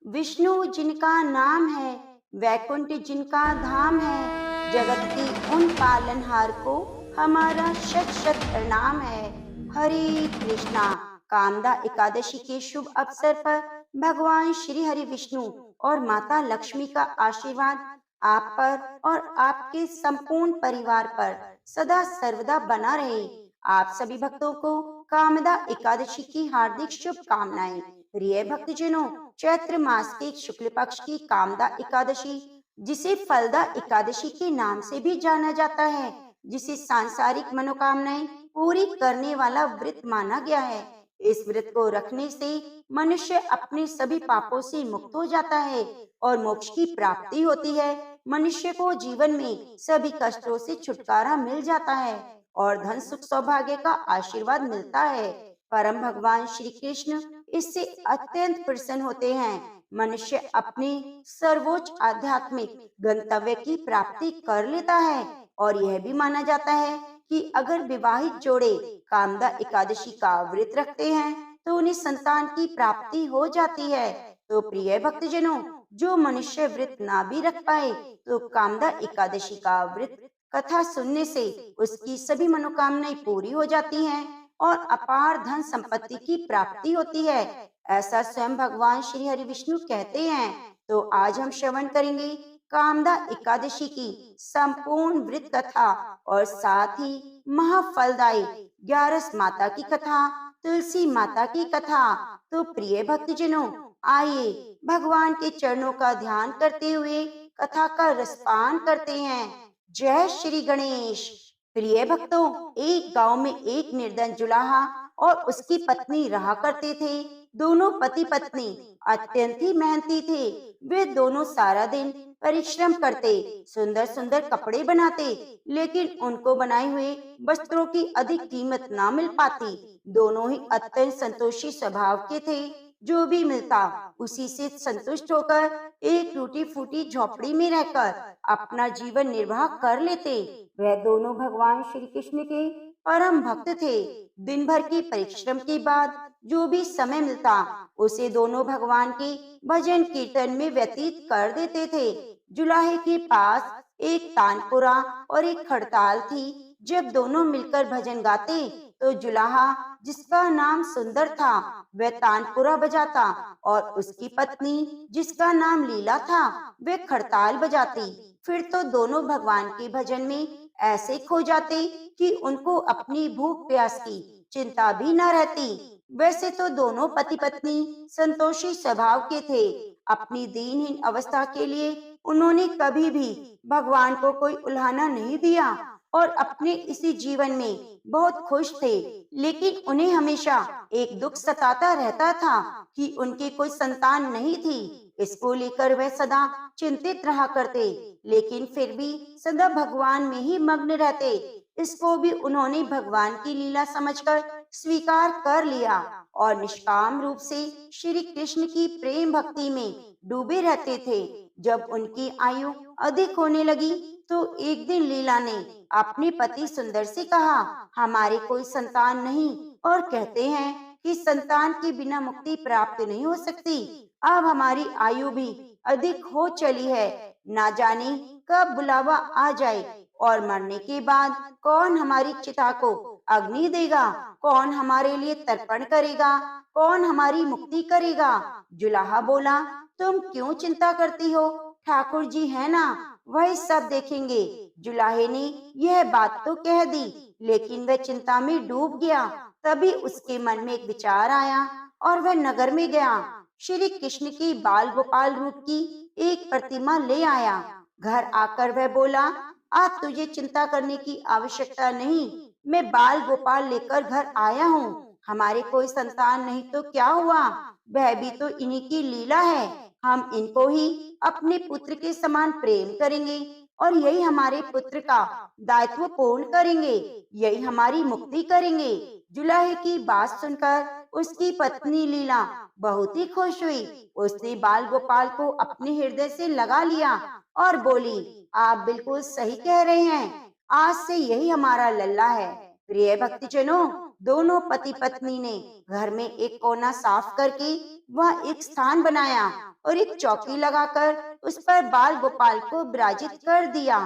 विष्णु जिनका नाम है, वैकुंठ जिनका धाम है, जगत की उन पालनहार को हमारा शत शत प्रणाम है। हरे कृष्णा। कामदा एकादशी के शुभ अवसर पर भगवान श्री हरि विष्णु और माता लक्ष्मी का आशीर्वाद आप पर और आपके संपूर्ण परिवार पर सदा सर्वदा बना रहे। आप सभी भक्तों को कामदा एकादशी की हार्दिक शुभकामनाएं। प्रिय भक्तजनों, चैत्र मास के शुक्ल पक्ष की कामदा एकादशी, जिसे फलदा एकादशी के नाम से भी जाना जाता है, जिसे सांसारिक मनोकामनाएं पूरी करने वाला व्रत माना गया है। इस व्रत को रखने से मनुष्य अपने सभी पापों से मुक्त हो जाता है और मोक्ष की प्राप्ति होती है। मनुष्य को जीवन में सभी कष्टों से छुटकारा मिल जाता है और धन सुख सौभाग्य का आशीर्वाद मिलता है। परम भगवान श्री कृष्ण इससे अत्यंत प्रसन्न होते हैं। मनुष्य अपने सर्वोच्च आध्यात्मिक गंतव्य की प्राप्ति कर लेता है और यह भी माना जाता है कि अगर विवाहित जोड़े कामदा एकादशी का व्रत रखते हैं तो उन्हें संतान की प्राप्ति हो जाती है। तो प्रिय भक्तजनों, जो मनुष्य व्रत ना भी रख पाए तो कामदा एकादशी का व्रत कथा सुनने से उसकी सभी मनोकामनाएं पूरी हो जाती हैं और अपार धन संपत्ति की प्राप्ति होती है। ऐसा स्वयं भगवान श्री हरि विष्णु कहते हैं। तो आज हम श्रवण करेंगे कामदा एकादशी की संपूर्ण व्रत कथा और साथ ही महाफलदायी ग्यारस माता की कथा, तुलसी माता की कथा। तो प्रिय भक्तजनों, आइए भगवान के चरणों का ध्यान करते हुए कथा का रसपान करते हैं। जय श्री गणेश। प्रिय भक्तों, एक गांव में एक निर्धन जुलाहा और उसकी पत्नी रहा करते थे। दोनों पति पत्नी अत्यंत ही मेहनती थे। वे दोनों सारा दिन परिश्रम करते, सुंदर सुंदर कपड़े बनाते, लेकिन उनको बनाए हुए वस्त्रों की अधिक कीमत ना मिल पाती। दोनों ही अत्यंत संतोषी स्वभाव के थे। जो भी मिलता उसी से संतुष्ट होकर एक टूटी फूटी झोपड़ी में रहकर अपना जीवन निर्वाह कर लेते। वह दोनों भगवान श्री कृष्ण के परम भक्त थे। दिन भर की परिश्रम के बाद जो भी समय मिलता उसे दोनों भगवान के भजन कीर्तन में व्यतीत कर देते थे। जुलाहे के पास एक तानपुरा और एक खड़ताल थी। जब दोनों मिलकर भजन गाते तो जुलाहा, जिसका नाम सुंदर था, वह तानपुरा बजाता और उसकी पत्नी, जिसका नाम लीला था, वह खड़ताल बजाती। फिर तो दोनों भगवान के भजन में ऐसे खो जाते कि उनको अपनी भूख प्यास की चिंता भी न रहती। वैसे तो दोनों पति पत्नी संतोषी स्वभाव के थे। अपनी दीनहीन अवस्था के लिए उन्होंने कभी भी भगवान को कोई उल्हाना नहीं दिया और अपने इसी जीवन में बहुत खुश थे। लेकिन उन्हें हमेशा एक दुख सताता रहता था कि उनकी कोई संतान नहीं थी। इसको लेकर वह सदा चिंतित रहा करते, लेकिन फिर भी सदा भगवान में ही मग्न रहते। इसको भी उन्होंने भगवान की लीला समझकर स्वीकार कर लिया और निष्काम रूप से श्री कृष्ण की प्रेम भक्ति में डूबे रहते थे। जब उनकी आयु अधिक होने लगी तो एक दिन लीला ने अपने पति सुंदर से कहा, हमारे कोई संतान नहीं और कहते हैं कि संतान के बिना मुक्ति प्राप्त नहीं हो सकती। अब हमारी आयु भी अधिक हो चली है, ना जाने कब बुलावा आ जाए और मरने के बाद कौन हमारी चिता को अग्नि देगा, कौन हमारे लिए तर्पण करेगा, कौन हमारी मुक्ति करेगा। जुलाहा बोला, तुम क्यों चिंता करती हो, ठाकुर जी है ना, वही सब देखेंगे। जुलाहे ने यह बात तो कह दी, लेकिन वह चिंता में डूब गया। तभी उसके मन में एक विचार आया और वह नगर में गया। श्री कृष्ण की बाल गोपाल रूप की एक प्रतिमा ले आया। घर आकर वह बोला, आज तुझे चिंता करने की आवश्यकता नहीं, मैं बाल गोपाल लेकर घर आया हूँ। हमारे कोई संतान नहीं तो क्या हुआ, वह भी तो इन्हीं की लीला है। हम इनको ही अपने पुत्र के समान प्रेम करेंगे और यही हमारे पुत्र का दायित्व पूर्ण करेंगे, यही हमारी मुक्ति करेंगे। जुलाहे की बात सुनकर उसकी पत्नी लीला बहुत ही खुश हुई। उसने बाल गोपाल को अपने हृदय से लगा लिया और बोली, आप बिल्कुल सही कह रहे हैं, आज से यही हमारा लल्ला है। प्रिय भक्तजनों, दोनों पति पत्नी ने घर में एक कोना साफ करके वह एक स्थान बनाया और एक चौकी लगाकर उस पर बाल गोपाल को विराजित कर दिया।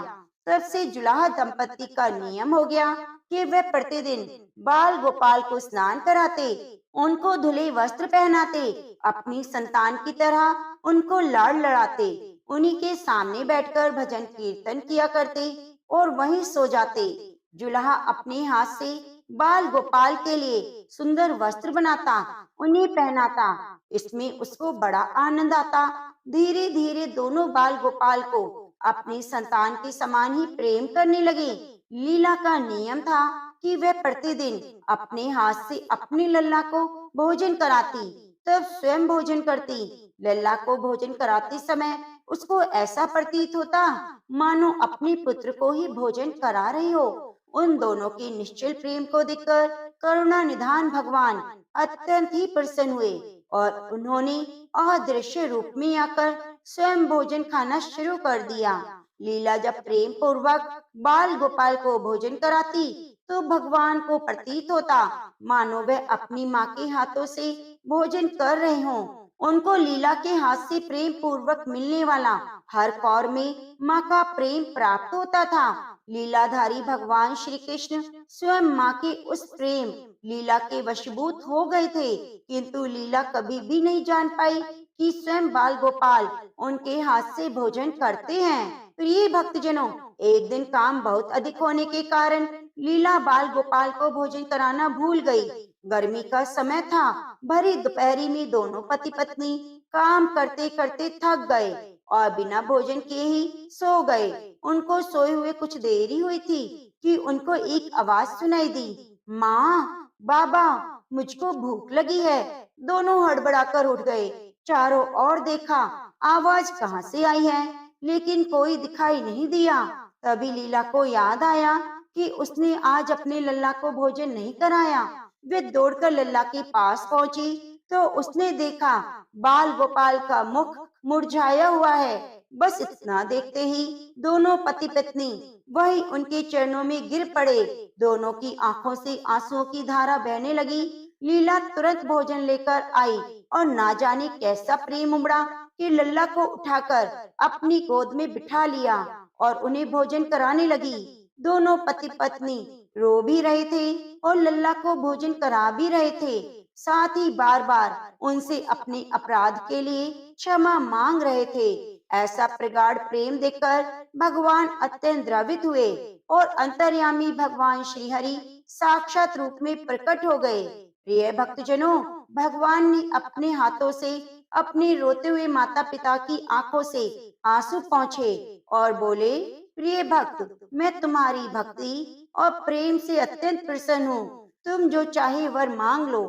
तब से जुलाहा दंपति का नियम हो गया कि वे प्रतिदिन बाल गोपाल को स्नान कराते, उनको धुले वस्त्र पहनाते, अपनी संतान की तरह उनको लाड़ लड़ाते, उन्हीं के सामने बैठकर भजन कीर्तन किया करते और वहीं सो जाते। जुलाहा अपने हाथ से बाल गोपाल के लिए सुंदर वस्त्र बनाता, उन्हें पहनाता। इसमें उसको बड़ा आनंद आता। धीरे धीरे दोनों बाल गोपाल को अपनी संतान के समान ही प्रेम करने लगे। लीला का नियम था कि वह प्रतिदिन अपने हाथ से अपनी लल्ला को भोजन कराती, तब स्वयं भोजन करती। लल्ला को भोजन कराते समय उसको ऐसा प्रतीत होता मानो अपने पुत्र को ही भोजन करा रही हो। उन दोनों के निश्चल प्रेम को देखकर करुणा निधान भगवान अत्यंत ही प्रसन्न हुए और उन्होंने अदृश्य रूप में आकर स्वयं भोजन खाना शुरू कर दिया। लीला जब प्रेम पूर्वक बाल गोपाल को भोजन कराती तो भगवान को प्रतीत होता मानो वह अपनी माँ के हाथों से भोजन कर रहे हों। उनको लीला के हाथ से प्रेम पूर्वक मिलने वाला हर कौर में माँ का प्रेम प्राप्त होता था। लीलाधारी भगवान श्री कृष्ण स्वयं माँ के उस प्रेम लीला के वशीभूत हो गए थे, किंतु लीला कभी भी नहीं जान पाई कि स्वयं बाल गोपाल उनके हाथ से भोजन करते हैं। प्रिय भक्तजनों, एक दिन काम बहुत अधिक होने के कारण लीला बाल गोपाल को भोजन कराना भूल गई। गर्मी का समय था। भरी दोपहरी में दोनों पति पत्नी काम करते करते थक गए और बिना भोजन किए ही सो गए। उनको सोए हुए कुछ देर ही हुई थी कि उनको एक आवाज सुनाई दी, माँ, बाबा, मुझको भूख लगी है। दोनों हड़बड़ाकर उठ गए। चारों ओर देखा, आवाज कहाँ से आई है, लेकिन कोई दिखाई नहीं दिया। तभी लीला को याद आया कि उसने आज अपने लल्ला को भोजन नहीं कराया। वे दौड़कर लल्ला के पास पहुंची तो उसने देखा बाल गोपाल का मुख मुरझाया हुआ है। बस इतना देखते ही दोनों पति पत्नी वही उनके चरणों में गिर पड़े। दोनों की आंखों से आंसुओं की धारा बहने लगी। लीला तुरंत भोजन लेकर आई और ना जाने कैसा प्रेम उमड़ा कि लल्ला को उठाकर अपनी गोद में बिठा लिया और उन्हें भोजन कराने लगी। दोनों पति पत्नी रो भी रहे थे और लल्ला को भोजन करा भी रहे थे, साथ ही बार बार उनसे अपने अपराध के लिए क्षमा मांग रहे थे। ऐसा प्रगाढ़ प्रेम देखकर भगवान अत्यंत द्रवित हुए और अंतर्यामी भगवान श्री हरि साक्षात रूप में प्रकट हो गए। प्रिय भक्तजनों, भगवान ने अपने हाथों से अपने रोते हुए माता पिता की आंखों से आंसू पोंछे और बोले, प्रिय भक्त, मैं तुम्हारी भक्ति और प्रेम से अत्यंत प्रसन्न हूँ। तुम जो चाहे वर मांग लो,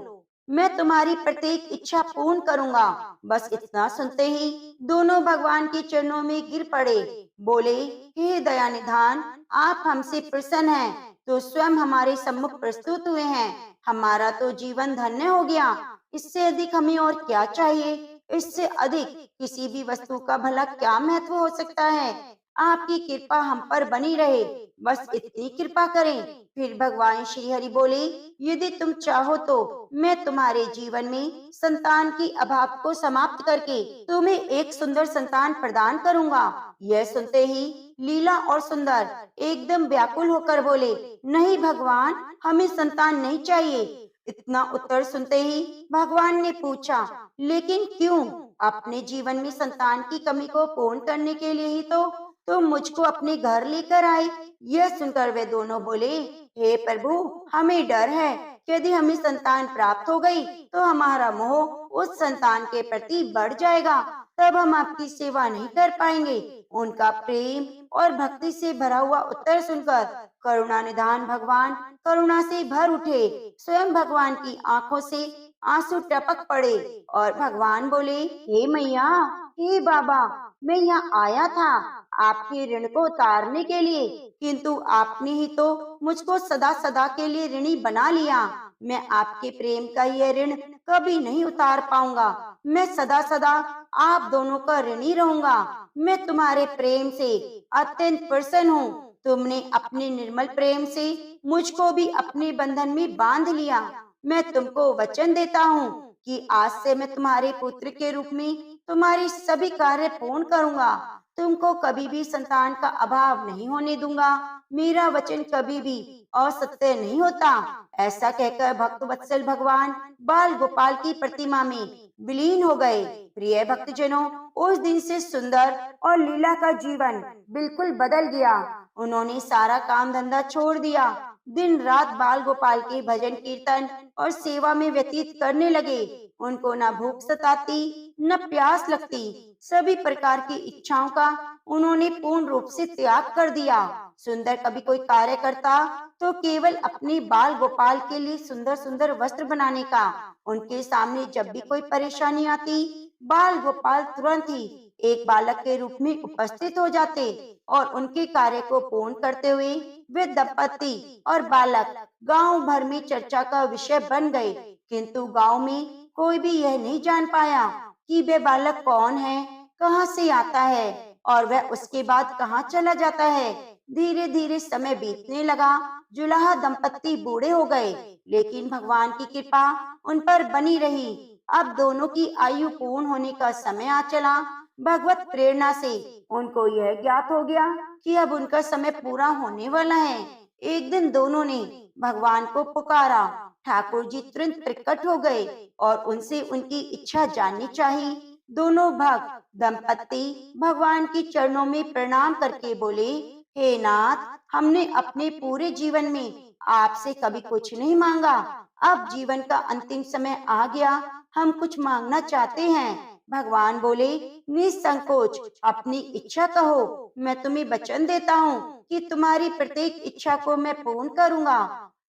मैं तुम्हारी प्रत्येक इच्छा पूर्ण करूंगा। बस इतना सुनते ही दोनों भगवान के चरणों में गिर पड़े। बोले, हे दया निधान, आप हमसे प्रसन्न हैं तो स्वयं हमारे सम्मुख प्रस्तुत हुए हैं। हमारा तो जीवन धन्य हो गया। इससे अधिक हमें और क्या चाहिए? इससे अधिक किसी भी वस्तु का भला क्या महत्व हो सकता है? आपकी कृपा हम पर बनी रहे, बस इतनी कृपा करें। फिर भगवान श्री हरि बोले, यदि तुम चाहो तो मैं तुम्हारे जीवन में संतान की अभाव को समाप्त करके तुम्हें एक सुंदर संतान प्रदान करूंगा। यह सुनते ही लीला और सुंदर एकदम व्याकुल होकर बोले, नहीं भगवान, हमें संतान नहीं चाहिए। इतना उत्तर सुनते ही भगवान ने पूछा, लेकिन क्यों? अपने जीवन में संतान की कमी को पूर्ण करने के लिए ही तो मुझको अपने घर लेकर आए। यह सुनकर वे दोनों बोले, हे प्रभु, हमें डर है कि यदि हमें संतान प्राप्त हो गई तो हमारा मोह उस संतान के प्रति बढ़ जाएगा, तब हम आपकी सेवा नहीं कर पाएंगे। उनका प्रेम और भक्ति से भरा हुआ उत्तर सुनकर करुणा निधान भगवान करुणा से भर उठे। स्वयं भगवान की आंखों से आंसू टपक पड़े और भगवान बोले, हे मैया, हे बाबा, मैं यहाँ आया था आपके ऋण को उतारने के लिए, किंतु आपने ही तो मुझको सदा सदा के लिए ऋणी बना लिया। मैं आपके प्रेम का यह ऋण कभी नहीं उतार पाऊंगा। मैं सदा सदा आप दोनों का ऋणी रहूंगा। मैं तुम्हारे प्रेम से अत्यंत प्रसन्न हूँ। तुमने अपने निर्मल प्रेम से मुझको भी अपने बंधन में बांध लिया। मैं तुमको वचन देता हूँ कि आज से मैं तुम्हारे पुत्र के रूप में तुम्हारे सभी कार्य पूर्ण करूंगा। तुमको कभी भी संतान का अभाव नहीं होने दूंगा। मेरा वचन कभी भी असत्य नहीं होता। ऐसा कहकर भक्त वत्सल भगवान बाल गोपाल की प्रतिमा में विलीन हो गए। प्रिय भक्तजनों, उस दिन से सुंदर और लीला का जीवन बिल्कुल बदल गया। उन्होंने सारा काम धंधा छोड़ दिया। दिन रात बाल गोपाल के भजन कीर्तन और सेवा में व्यतीत करने लगे। उनको न भूख सताती न प्यास लगती। सभी प्रकार की इच्छाओं का उन्होंने पूर्ण रूप से त्याग कर दिया। सुंदर कभी कोई कार्य करता तो केवल अपने बाल गोपाल के लिए सुंदर सुंदर वस्त्र बनाने का। उनके सामने जब भी कोई परेशानी आती, बाल गोपाल तुरंत ही एक बालक के रूप में उपस्थित हो जाते और उनके कार्य को पूर्ण करते हुए वे दंपति और बालक गांव भर में चर्चा का विषय बन गए। किंतु गांव में कोई भी यह नहीं जान पाया कि वे बालक कौन है, कहां से आता है और वह उसके बाद कहां चला जाता है। धीरे धीरे समय बीतने लगा। जुलाहा दंपत्ति बूढ़े हो गए, लेकिन भगवान की कृपा उन पर बनी रही। अब दोनों की आयु पूर्ण होने का समय आ चला। भगवत प्रेरणा से उनको यह ज्ञात हो गया कि अब उनका समय पूरा होने वाला है। एक दिन दोनों ने भगवान को पुकारा। ठाकुर जी तुरंत प्रकट हो गए और उनसे उनकी इच्छा जाननी चाहिए। दोनों भक्त दंपत्ति भगवान के चरणों में प्रणाम करके बोले, हे नाथ, हमने अपने पूरे जीवन में आपसे कभी कुछ नहीं मांगा। अब जीवन का अंतिम समय आ गया, हम कुछ मांगना चाहते हैं। भगवान बोले, निसंकोच अपनी इच्छा कहो। मैं तुम्हें वचन देता हूँ कि तुम्हारी प्रत्येक इच्छा को मैं पूर्ण करूँगा।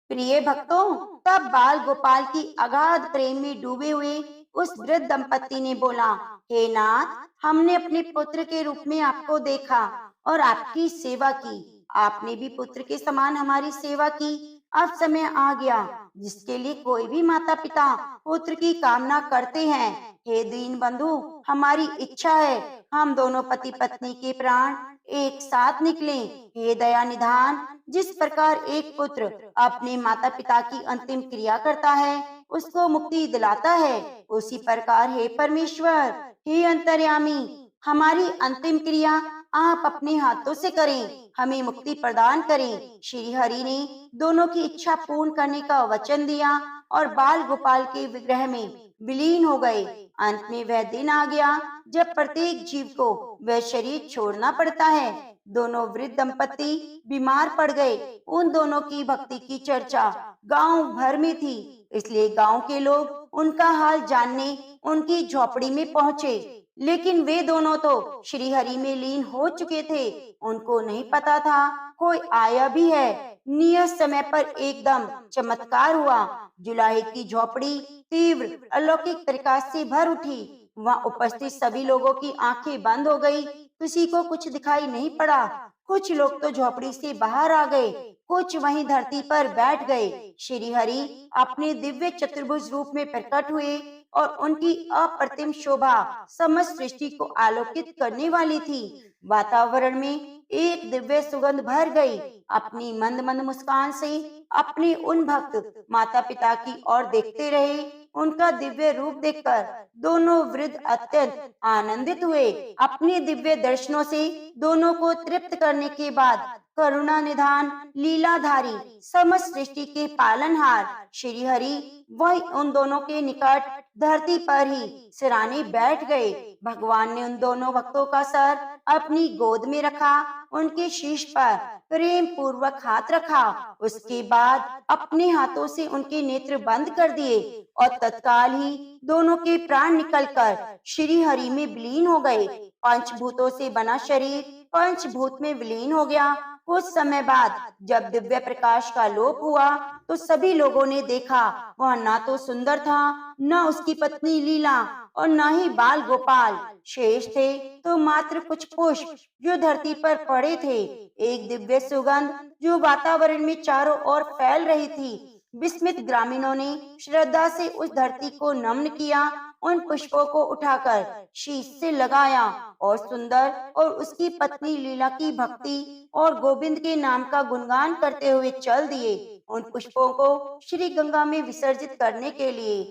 प्रिय भक्तों, तब बाल गोपाल की अगाध प्रेम में डूबे हुए उस वृद्ध दंपत्ति ने बोला, हे नाथ, हमने अपने पुत्र के रूप में आपको देखा और आपकी सेवा की। आपने भी पुत्र के समान हमारी सेवा की। अब समय आ गया जिसके लिए कोई भी माता पिता पुत्र की कामना करते हैं। हे दीन बंधु, हमारी इच्छा है हम दोनों पति पत्नी के प्राण एक साथ निकलें। हे दया निधान, जिस प्रकार एक पुत्र अपने माता पिता की अंतिम क्रिया करता है, उसको मुक्ति दिलाता है, उसी प्रकार हे परमेश्वर, हे अंतर्यामी, हमारी अंतिम क्रिया आप अपने हाथों से करें, हमें मुक्ति प्रदान करें। श्री हरि ने दोनों की इच्छा पूर्ण करने का वचन दिया और बाल गोपाल के विग्रह में विलीन हो गए। अंत में वह दिन आ गया जब प्रत्येक जीव को वह शरीर छोड़ना पड़ता है। दोनों वृद्ध दंपति बीमार पड़ गए। उन दोनों की भक्ति की चर्चा गांव भर में थी, इसलिए गांव के लोग उनका हाल जानने उनकी झोपड़ी में पहुंचे। लेकिन वे दोनों तो श्री हरि में लीन हो चुके थे। उनको नहीं पता था कोई आया भी है। नियत समय पर एकदम चमत्कार हुआ। जुलाहे की झोपड़ी तीव्र अलौकिक प्रकाश से भर उठी। वहाँ उपस्थित सभी लोगों की आंखें बंद हो गई। किसी को कुछ दिखाई नहीं पड़ा। कुछ लोग तो झोपड़ी से बाहर आ गए, कुछ वहीं धरती पर बैठ गए। श्री हरि अपने दिव्य चतुर्भुज रूप में प्रकट हुए और उनकी अप्रतिम शोभा समस्त सृष्टि को आलोकित करने वाली थी। वातावरण में एक दिव्य सुगंध भर गई। अपनी मंद मंद मुस्कान से अपने उन भक्त माता पिता की ओर देखते रहे। उनका दिव्य रूप देखकर दोनों वृद्ध अत्यंत आनंदित हुए। अपने दिव्य दर्शनों से दोनों को तृप्त करने के बाद करुणा निधान लीलाधारी समस्त सृष्टि के पालनहार श्री हरि वही उन दोनों के निकट धरती पर ही सिराने बैठ गए। भगवान ने उन दोनों भक्तों का सर अपनी गोद में रखा, उनके शीश पर प्रेम पूर्वक हाथ रखा। उसके बाद अपने हाथों से उनके नेत्र बंद कर दिए और तत्काल ही दोनों के प्राण निकलकर श्री हरि में विलीन हो गए। पंचभूतों से बना शरीर पंचभूत में विलीन हो गया। कुछ समय बाद जब दिव्य प्रकाश का लोप हुआ तो सभी लोगों ने देखा वह ना तो सुंदर था, न उसकी पत्नी लीला और न ही बाल गोपाल। शेष थे तो मात्र कुछ पुष्प जो धरती पर पड़े थे। एक दिव्य सुगंध जो वातावरण में चारों ओर फैल रही थी। विस्मित ग्रामीणों ने श्रद्धा से उस धरती को नमन किया। उन पुष्पों को उठाकर शीश से लगाया और सुंदर और उसकी पत्नी लीला की भक्ति और गोविंद के नाम का गुणगान करते हुए चल दिए। उन पुष्पों को श्री गंगा में विसर्जित करने के लिए।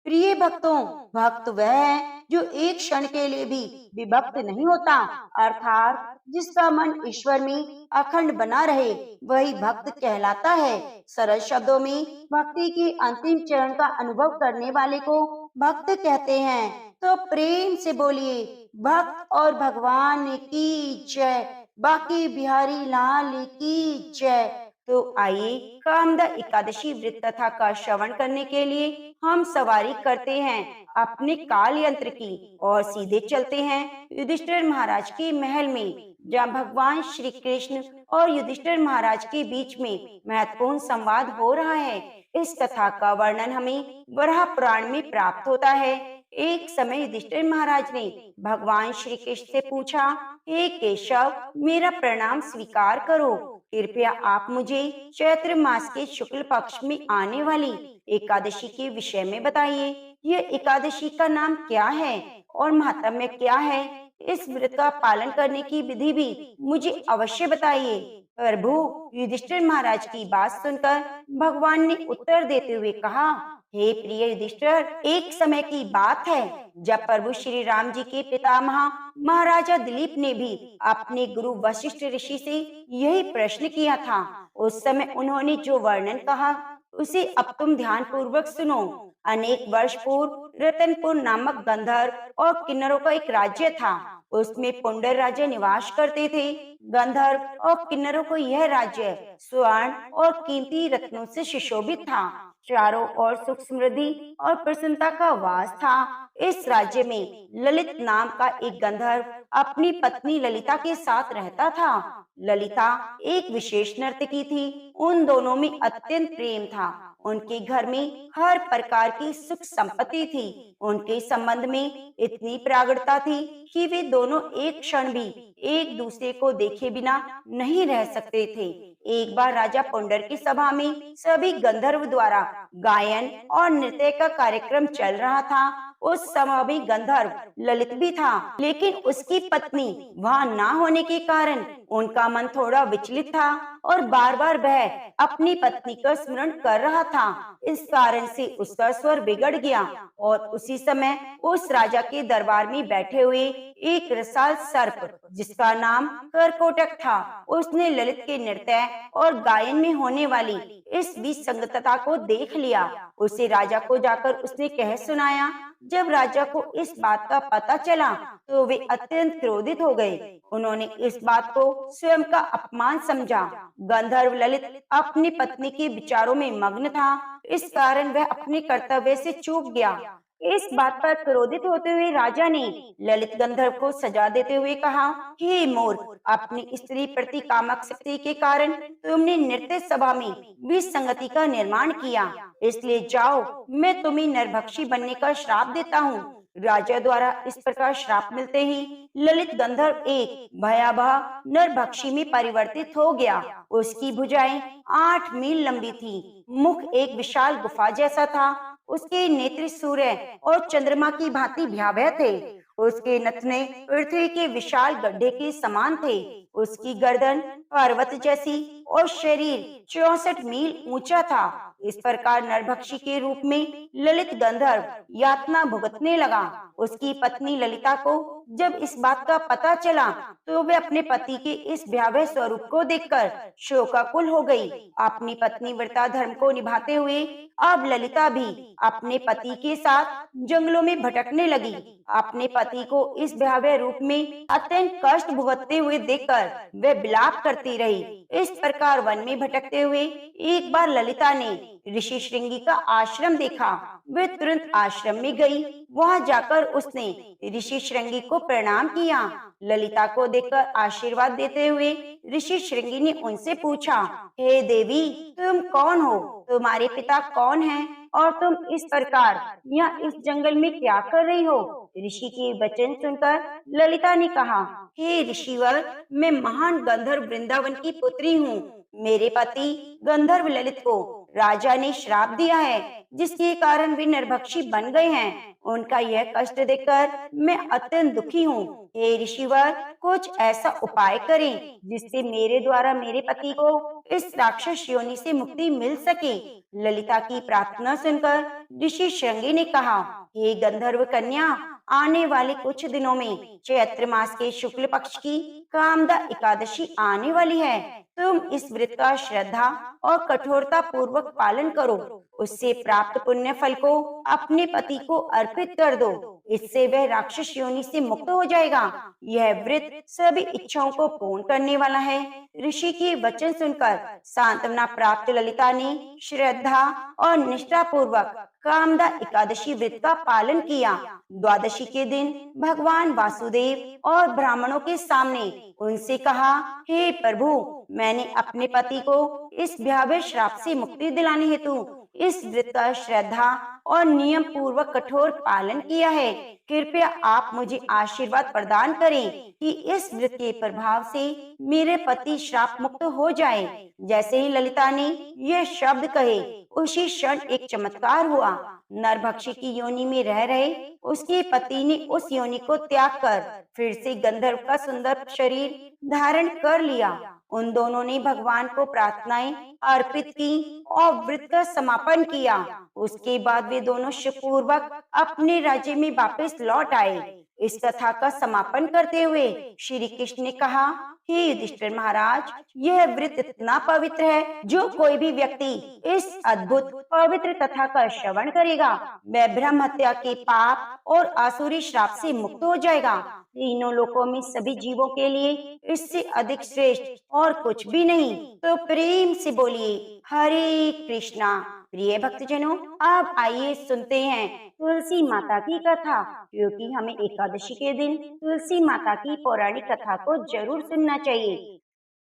प्रिय भक्तों, भक्त वह है जो एक क्षण के लिए भी विभक्त नहीं होता, अर्थात जिसका मन ईश्वर में अखंड बना रहे, वही भक्त कहलाता है। सरल शब्दों में भक्ति के अंतिम चरण का अनुभव करने वाले को भक्त कहते हैं। तो प्रेम से बोलिए, भक्त और भगवान की जय, बाकी बिहारी लाल की जय। तो आइए कामदा एकादशी व्रत कथा का श्रवण करने के लिए हम सवारी करते हैं अपने काल यंत्र की और सीधे चलते हैं युधिष्ठिर महाराज के महल में, जहाँ भगवान श्री कृष्ण और युधिष्ठिर महाराज के बीच में महत्वपूर्ण संवाद हो रहा है। इस कथा का वर्णन हमें वराह पुराण में प्राप्त होता है। एक समय युधिष्ठिर महाराज ने भगवान श्री कृष्ण से पूछा, हे केशव, मेरा प्रणाम स्वीकार करो। कृपया आप मुझे चैत्र मास के शुक्ल पक्ष में आने वाली एकादशी के विषय में बताइए। यह एकादशी का नाम क्या है और महात्म्य क्या है? इस व्रत का पालन करने की विधि भी मुझे अवश्य बताइए। प्रभु, युधिष्ठिर महाराज की बात सुनकर भगवान ने उत्तर देते हुए कहा, हे प्रिय युधिष्ठिर, एक समय की बात है जब प्रभु श्री राम जी के पितामह महाराजा दिलीप ने भी अपने गुरु वशिष्ठ ऋषि से यही प्रश्न किया था। उस समय उन्होंने जो वर्णन कहा उसे अब तुम ध्यान पूर्वक सुनो। अनेक वर्ष पूर्व रतनपुर नामक गंधर्व और किन्नरों का एक राज्य था। उसमें पुंडर राजा निवास करते थे। गंधर्व और किन्नरों को यह राज्य स्वर्ण और कीमती रत्नों से सुशोभित था। चारों ओर सुख समृद्धि और प्रसन्नता का वास था। इस राज्य में ललित नाम का एक गंधर्व अपनी पत्नी ललिता के साथ रहता था। ललिता एक विशेष नर्तकी थी। उन दोनों में अत्यंत प्रेम था। उनके घर में हर प्रकार की सुख संपत्ति थी। उनके संबंध में इतनी प्रागड़ता थी कि वे दोनों एक क्षण भी एक दूसरे को देखे बिना नहीं रह सकते थे। एक बार राजा पुंडर की सभा में सभी गंधर्व द्वारा गायन और नृत्य का कार्यक्रम चल रहा था। उस समय भी गंधर्व ललित भी था, लेकिन उसकी पत्नी वहां ना होने के कारण उनका मन थोड़ा विचलित था और बार बार वह अपनी पत्नी का स्मरण कर रहा था। इस कारण से उसका स्वर बिगड़ गया और उसी समय उस राजा के दरबार में बैठे हुए एक रसाल सर्प, जिसका नाम करकोटक था, उसने ललित के नृत्य और गायन में होने वाली इस विसंगतता को देख लिया। उसे राजा को जाकर उसने कह सुनाया। जब राजा को इस बात का पता चला तो वे अत्यंत क्रोधित हो गए। उन्होंने इस बात को स्वयं का अपमान समझा। गंधर्व ललित अपनी पत्नी के विचारों में मग्न था, इस कारण वह अपने कर्तव्य से चूक गया। इस बात पर क्रोधित होते हुए राजा ने ललित गंधर्व को सजा देते हुए कहा, हे मूर्ख, अपनी स्त्री प्रति कामक शक्ति के कारण तुमने नृत्य सभा में विसंगति का निर्माण किया, इसलिए जाओ, मैं तुम्हें नरभक्षी बनने का श्राप देता हूँ। राजा द्वारा इस प्रकार श्राप मिलते ही ललित गंधर्व एक भयावह नरभक्षी में परिवर्तित हो गया। उसकी भुजाएं 8 मील लंबी थी, मुख एक विशाल गुफा जैसा था, उसके नेत्र सूर्य और चंद्रमा की भांति भयावह थे। उसके नथने पृथ्वी के विशाल गड्ढे के समान थे। उसकी गर्दन पर्वत जैसी और शरीर 64 मील ऊंचा था। इस प्रकार नरभक्षी के रूप में ललित गंधर्व यातना भुगतने लगा। उसकी पत्नी ललिता को जब इस बात का पता चला तो वे अपने पति के इस भयावह स्वरूप को देखकर शोकाकुल हो गई। अपनी पत्नी व्रता धर्म को निभाते हुए अब ललिता भी अपने पति के साथ जंगलों में भटकने लगी। अपने पति को इस भयावह रूप में अत्यंत कष्ट भुगतते हुए देखकर वे विलाप करती रही। इस प्रकार वन में भटकते हुए एक बार ललिता ने ऋषि श्रृंगी का आश्रम देखा। वे तुरंत आश्रम में गई। वहां जाकर उसने ऋषि श्रृंगी को प्रणाम किया। ललिता को देखकर आशीर्वाद देते हुए ऋषि श्रृंगी ने उनसे पूछा, हे देवी, तुम कौन हो? तुम्हारे पिता कौन हैं? और तुम इस प्रकार यहाँ इस जंगल में क्या कर रही हो? ऋषि के वचन सुनकर ललिता ने कहा, हे ऋषिवर, मैं महान गंधर्व वृंदावन की पुत्री हूँ। मेरे पति गंधर्व ललित को राजा ने श्राप दिया है, जिसके कारण वे नरभक्षी बन गए हैं। उनका यह कष्ट देखकर मैं अत्यंत दुखी हूँ। हे ऋषिवर, कुछ ऐसा उपाय करें जिससे मेरे द्वारा मेरे पति को इस राक्षस योनि से मुक्ति मिल सके। ललिता की प्रार्थना सुनकर ऋषि श्रृंगी ने कहा, हे गंधर्व कन्या, आने वाले कुछ दिनों में चैत्र मास के शुक्ल पक्ष की कामदा एकादशी आने वाली है। तुम इस व्रत का श्रद्धा और कठोरता पूर्वक पालन करो। उससे प्राप्त पुण्य फल को अपने पति को अर्पित कर दो। इससे वह राक्षस योनि से मुक्त हो जाएगा। यह व्रत सभी इच्छाओं को पूर्ण करने वाला है। ऋषि के वचन सुनकर सांत्वना प्राप्त ललिता ने श्रद्धा और निष्ठा पूर्वक कामदा एकादशी व्रत का पालन किया। द्वादशी के दिन भगवान वासुदेव और ब्राह्मणों के सामने उनसे कहा, हे प्रभु, मैंने अपने पति को इस भयावह श्राप से मुक्ति दिलाने हेतु इस व्रत का श्रद्धा और नियम पूर्वक कठोर पालन किया है। कृपया आप मुझे आशीर्वाद प्रदान करें कि इस व्रत के प्रभाव से मेरे पति श्राप मुक्त हो जाए। जैसे ही ललिता ने यह शब्द कहे, उसी क्षण एक चमत्कार हुआ। नरभक्षी की योनि में रह रहे उसके पति ने उस योनि को त्याग कर फिर से गंधर्व का सुंदर शरीर धारण कर लिया। उन दोनों ने भगवान को प्रार्थनाएं अर्पित की और व्रत का समापन किया। उसके बाद वे दोनों सुखपूर्वक अपने राज्य में वापस लौट आए। इस कथा का समापन करते हुए श्री कृष्ण ने कहा, हे युधिष्ठिर महाराज, यह व्रत इतना पवित्र है, जो कोई भी व्यक्ति इस अद्भुत पवित्र कथा का श्रवण करेगा, वह ब्रह्म हत्या के पाप और आसुरी श्राप से मुक्त हो जाएगा। तीनों लोकों में सभी जीवों के लिए इससे अधिक श्रेष्ठ और कुछ भी नहीं। तो प्रेम से बोलिए हरे कृष्णा। प्रिय भक्तजनों, अब आइए सुनते हैं तुलसी माता की कथा, क्योंकि हमें एकादशी के दिन तुलसी माता की पौराणिक कथा को जरूर सुनना चाहिए।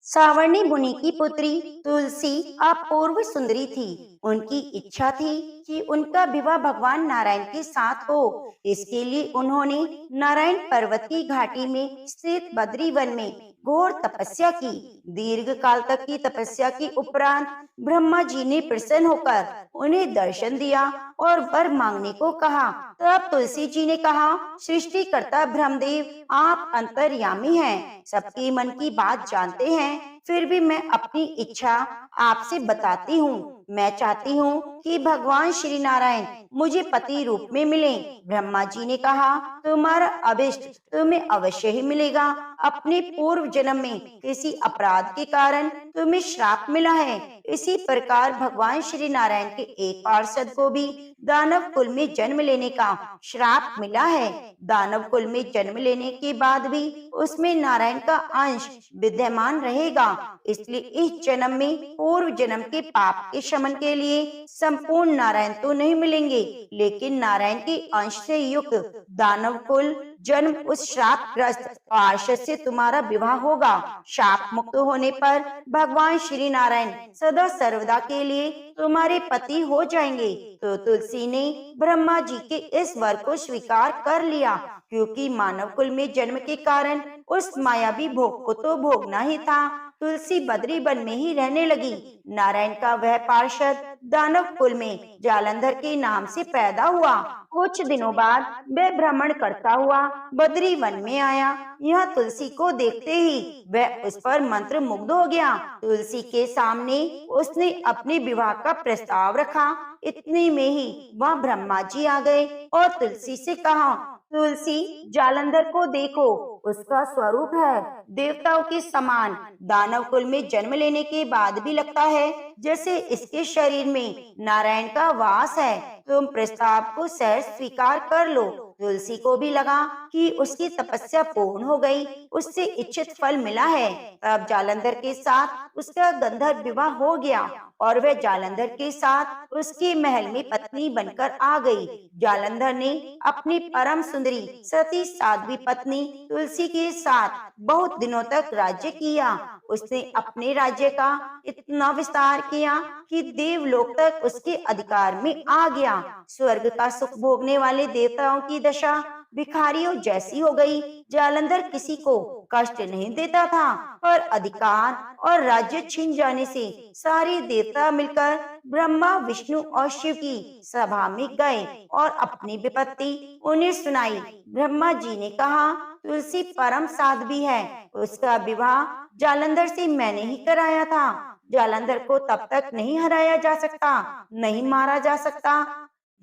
सावर्णी मुनि की पुत्री तुलसी अपूर्व सुंदरी थी। उनकी इच्छा थी कि उनका विवाह भगवान नारायण के साथ हो। इसके लिए उन्होंने नारायण पर्वत की घाटी में स्थित बद्री वन में घोर तपस्या की। दीर्घ काल तक की तपस्या के उपरांत ब्रह्मा जी ने प्रसन्न होकर उन्हें दर्शन दिया और वर मांगने को कहा। तब तुलसी जी ने कहा, सृष्टिकर्ता ब्रह्मदेव, आप अंतर्यामी हैं, सबके मन की बात जानते हैं, फिर भी मैं अपनी इच्छा आपसे बताती हूँ। मैं चाहती हूँ कि भगवान श्री नारायण मुझे पति रूप में मिले। ब्रह्मा जी ने कहा, तुम्हारा अभिष्ट तुम्हें अवश्य ही मिलेगा। अपने पूर्व जन्म में किसी अपराध के कारण तुम्हें श्राप मिला है। इसी प्रकार भगवान श्री नारायण के एक पार्षद को भी दानव कुल में जन्म लेने का श्राप मिला है। दानव कुल में जन्म लेने के बाद भी उसमें नारायण का अंश विद्यमान रहेगा। इसलिए इस जन्म में पूर्व जन्म के पाप के शमन के लिए संपूर्ण नारायण तो नहीं मिलेंगे, लेकिन नारायण के अंश से युक्त दानव कुल जन्म उस श्राप ग्रस्त पार्षद से तुम्हारा विवाह होगा। शाप मुक्त होने पर भगवान श्री नारायण सदा सर्वदा के लिए तुम्हारे पति हो जाएंगे। तो तुलसी ने ब्रह्मा जी के इस वर को स्वीकार कर लिया, क्योंकि मानव कुल में जन्म के कारण उस मायावी भोग को तो भोगना ही था। तुलसी बद्री वन में ही रहने लगी। नारायण का वह पार्षद दानव कुल में जालंधर के नाम से पैदा हुआ। कुछ दिनों बाद वह भ्रमण करता हुआ बद्री वन में आया। यह तुलसी को देखते ही वह उस पर मंत्र मुग्ध हो गया। तुलसी के सामने उसने अपने विवाह का प्रस्ताव रखा। इतने में ही वह ब्रह्मा जी आ गए और तुलसी से कहा, तुलसी, जालंधर को देखो, उसका स्वरूप है देवताओं के समान। दानव कुल में जन्म लेने के बाद भी लगता है जैसे इसके शरीर में नारायण का वास है। तुम प्रस्ताव को सहर्ष स्वीकार कर लो। तुलसी को भी लगा कि उसकी तपस्या पूर्ण हो गई, उससे इच्छित फल मिला है। अब जालंधर के साथ उसका गंधर्व विवाह हो गया और वह जालंधर के साथ उसके महल में पत्नी बनकर आ गई। जालंधर ने अपनी परम सुंदरी सती साध्वी पत्नी तुलसी के साथ बहुत दिनों तक राज्य किया। उसने अपने राज्य का इतना विस्तार किया कि देवलोक तक उसके अधिकार में आ गया। स्वर्ग का सुख भोगने वाले देवताओं की दशा भिखारियों जैसी हो गई। जालंधर किसी को कष्ट नहीं देता था, पर अधिकार और राज्य छिन जाने से सारे देवता मिलकर ब्रह्मा, विष्णु और शिव की सभा में गए और अपनी विपत्ति उन्हें सुनाई। ब्रह्मा जी ने कहा, तुलसी परम साध्वी है, उसका विवाह जालंधर से मैंने ही कराया था। जालंधर को तब तक नहीं हराया जा सकता, नहीं मारा जा सकता,